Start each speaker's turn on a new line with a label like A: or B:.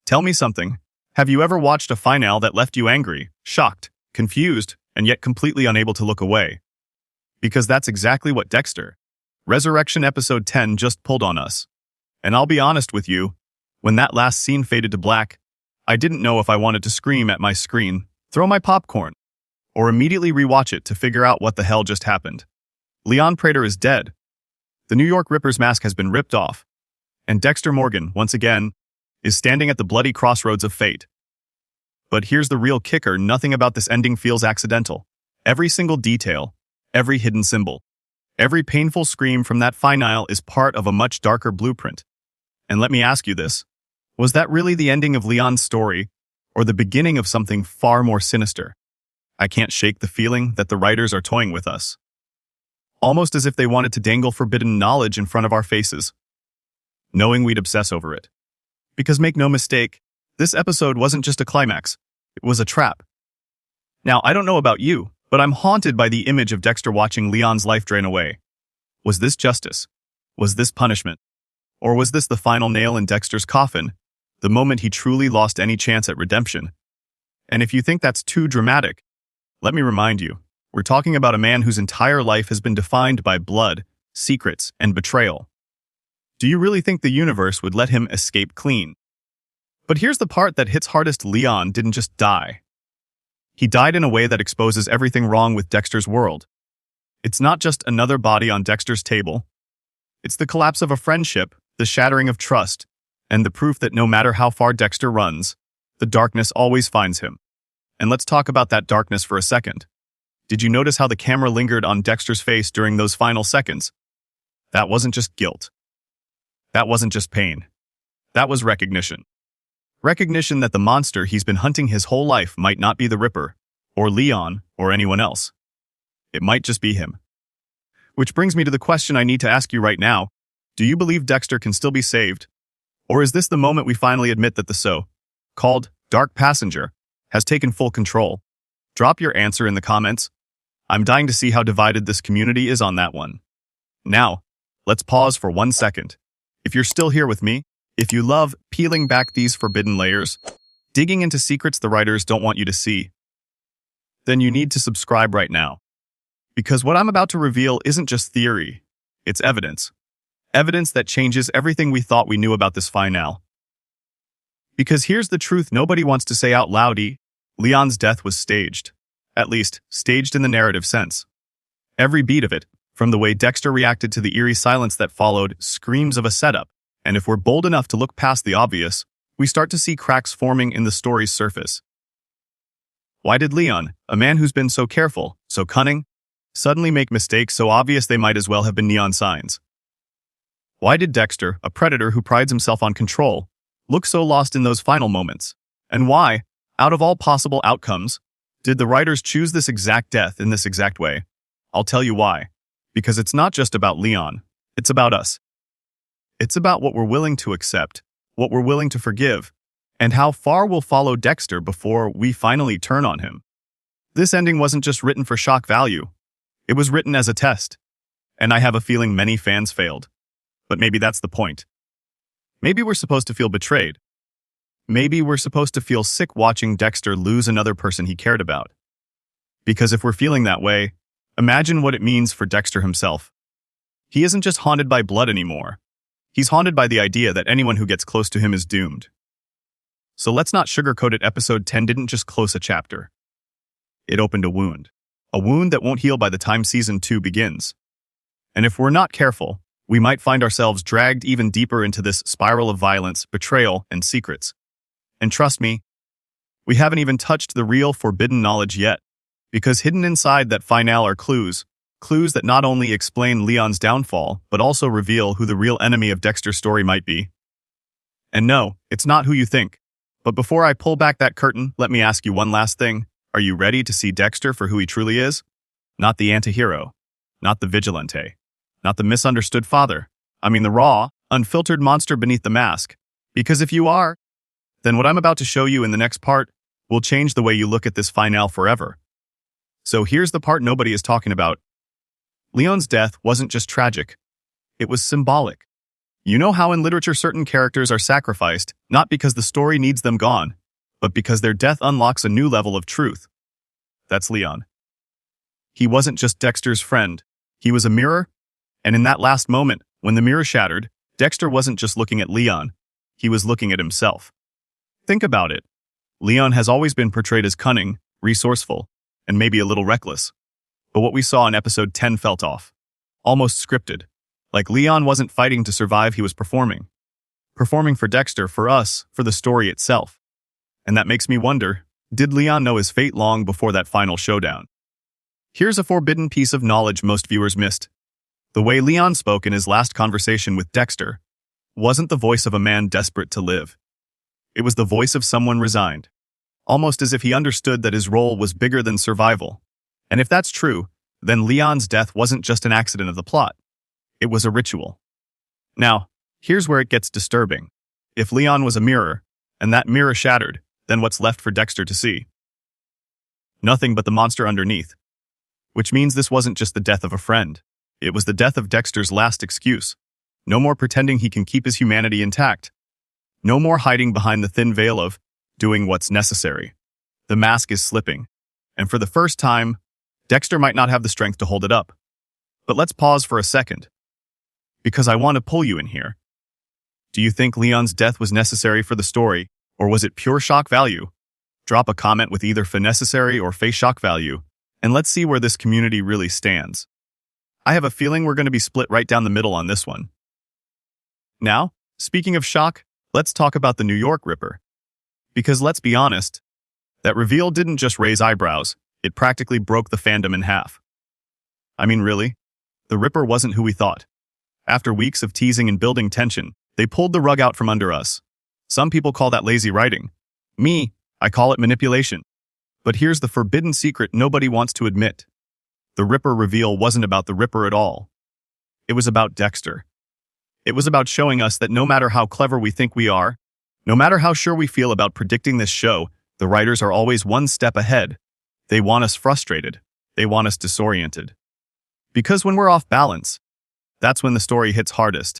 A: Tell me something. Have you ever watched a finale that left you angry, shocked, confused, and yet completely unable to look away? Because that's exactly what Dexter Resurrection episode 10 just pulled on us. And I'll be honest with you, when that last scene faded to black, I didn't know if I wanted to scream at my screen, throw my popcorn, or immediately rewatch it to figure out what the hell just happened. Leon Prater is dead. The New York Ripper's mask has been ripped off, and Dexter Morgan, once again, is standing at the bloody crossroads of fate. But here's the real kicker: nothing about this ending feels accidental. Every single detail, every hidden symbol, every painful scream from that finale is part of a much darker blueprint. And let me ask you this: was that really the ending of Leon's story, or the beginning of something far more sinister? I can't shake the feeling that the writers are toying with us, almost as if they wanted to dangle forbidden knowledge in front of our faces, knowing we'd obsess over it. Because make no mistake, this episode wasn't just a climax, it was a trap. Now, I don't know about you, but I'm haunted by the image of Dexter watching Leon's life drain away. Was this justice? Was this punishment? Or was this the final nail in Dexter's coffin, the moment he truly lost any chance at redemption? And if you think that's too dramatic, let me remind you, we're talking about a man whose entire life has been defined by blood, secrets, and betrayal. Do you really think the universe would let him escape clean? But here's the part that hits hardest: Leon didn't just die. He died in a way that exposes everything wrong with Dexter's world. It's not just another body on Dexter's table. It's the collapse of a friendship, the shattering of trust, and the proof that no matter how far Dexter runs, the darkness always finds him. And let's talk about that darkness for a second. Did you notice how the camera lingered on Dexter's face during those final seconds? That wasn't just guilt. That wasn't just pain. That was recognition. Recognition that the monster he's been hunting his whole life might not be the Ripper, or Leon, or anyone else. It might just be him. Which brings me to the question I need to ask you right now. Do you believe Dexter can still be saved? Or is this the moment we finally admit that the so-called dark passenger has taken full control? Drop your answer in the comments. I'm dying to see how divided this community is on that one. Now, let's pause for 1 second. If you're still here with me, if you love peeling back these forbidden layers, digging into secrets the writers don't want you to see, then you need to subscribe right now. Because what I'm about to reveal isn't just theory, it's evidence. Evidence that changes everything we thought we knew about this finale. Because here's the truth nobody wants to say out loud: Leon's death was staged. At least, staged in the narrative sense. Every beat of it, from the way Dexter reacted to the eerie silence that followed, screams of a setup. And if we're bold enough to look past the obvious, we start to see cracks forming in the story's surface. Why did Leon, a man who's been so careful, so cunning, suddenly make mistakes so obvious they might as well have been neon signs? Why did Dexter, a predator who prides himself on control, look so lost in those final moments? And why, out of all possible outcomes, did the writers choose this exact death in this exact way? I'll tell you why. Because it's not just about Leon, it's about us. It's about what we're willing to accept, what we're willing to forgive, and how far we'll follow Dexter before we finally turn on him. This ending wasn't just written for shock value. It was written as a test. And I have a feeling many fans failed. But maybe that's the point. Maybe we're supposed to feel betrayed. Maybe we're supposed to feel sick watching Dexter lose another person he cared about. Because if we're feeling that way, imagine what it means for Dexter himself. He isn't just haunted by blood anymore. He's haunted by the idea that anyone who gets close to him is doomed. So let's not sugarcoat it. Episode 10 didn't just close a chapter. It opened a wound that won't heal by the time season 2 begins. And if we're not careful, we might find ourselves dragged even deeper into this spiral of violence, betrayal, and secrets. And trust me, we haven't even touched the real forbidden knowledge yet, because hidden inside that finale are clues that not only explain Leon's downfall, but also reveal who the real enemy of Dexter's story might be. And no, it's not who you think. But before I pull back that curtain, let me ask you one last thing. Are you ready to see Dexter for who he truly is? Not the anti-hero, not the vigilante, not the misunderstood father. I mean the raw, unfiltered monster beneath the mask. Because if you are, then what I'm about to show you in the next part will change the way you look at this finale forever. So here's the part nobody is talking about. Leon's death wasn't just tragic. It was symbolic. You know how in literature certain characters are sacrificed, not because the story needs them gone, but because their death unlocks a new level of truth. That's Leon. He wasn't just Dexter's friend. He was a mirror, and in that last moment, when the mirror shattered, Dexter wasn't just looking at Leon. He was looking at himself. Think about it. Leon has always been portrayed as cunning, resourceful, and maybe a little reckless. But what we saw in episode 10 felt off. Almost scripted. Like Leon wasn't fighting to survive, he was performing. Performing for Dexter, for us, for the story itself. And that makes me wonder, did Leon know his fate long before that final showdown? Here's a forbidden piece of knowledge most viewers missed. The way Leon spoke in his last conversation with Dexter wasn't the voice of a man desperate to live. It was the voice of someone resigned. Almost as if he understood that his role was bigger than survival. And if that's true, then Leon's death wasn't just an accident of the plot. It was a ritual. Now, here's where it gets disturbing. If Leon was a mirror, and that mirror shattered, then what's left for Dexter to see? Nothing but the monster underneath. Which means this wasn't just the death of a friend. It was the death of Dexter's last excuse. No more pretending he can keep his humanity intact. No more hiding behind the thin veil of doing what's necessary. The mask is slipping. And for the first time, Dexter might not have the strength to hold it up. But let's pause for a second. Because I want to pull you in here. Do you think Leon's death was necessary for the story, or was it pure shock value? Drop a comment with either for necessary or face shock value, and let's see where this community really stands. I have a feeling we're going to be split right down the middle on this one. Now, speaking of shock, let's talk about the New York Ripper. Because let's be honest, that reveal didn't just raise eyebrows, it practically broke the fandom in half. I mean, really? The Ripper wasn't who we thought. After weeks of teasing and building tension, they pulled the rug out from under us. Some people call that lazy writing. Me, I call it manipulation. But here's the forbidden secret nobody wants to admit. The Ripper reveal wasn't about the Ripper at all. It was about Dexter. It was about showing us that no matter how clever we think we are, no matter how sure we feel about predicting this show, the writers are always one step ahead. They want us frustrated. They want us disoriented. Because when we're off balance, that's when the story hits hardest.